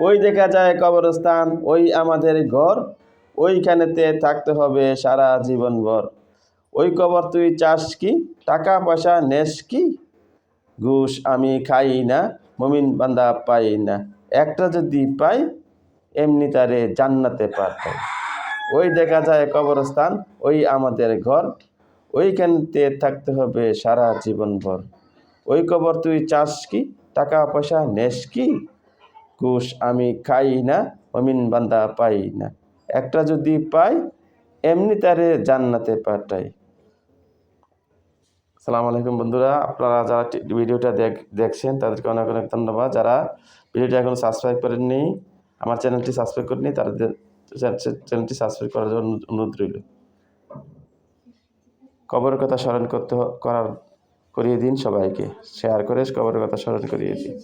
ওই দেখা যায় কবরস্থান, ওই আমাদের ঘর, ওইখানেতে থাকতে হবে সারা জীবনভর। ওই কবর তুই চাস কি, টাকা পয়সা নেস কি, ঘুষ আমি খাই না, মুমিন বান্দা পাই না, একটা যদি পাই এমনি তারে জান্নাতে পাঠাই। ওই দেখা যায় কবরস্থান, ওই আমাদের ঘর, ওইখানতে থাকতে হবে সারা জীবনভর। ওই কবর তুই চাস কি, টাকা পয়সা নেস কি, ঘুষ আমি খাই না, মুমিন বান্দা পাই না, একটা যদি পাই এমনি তারে জান্নাতে পাঠাই। আসসালামু আলাইকুম বন্ধুরা, আপনারা যারা ভিডিওটা দেখছেন তাদেরকে অনেক অনেক ধন্যবাদ। যারা ভিডিওটা এখন সাবস্ক্রাইব করেননি, আমার চ্যানেলটি সাবস্ক্রাইব করেননি, তাদের চ্যানেলটি সাবস্ক্রাইব করার জন্য অনুরোধ রইল। কবরের কথা স্মরণ করিয়ে দিন সবাইকে, শেয়ার করে কবরের কথা স্মরণ করিয়ে দিন।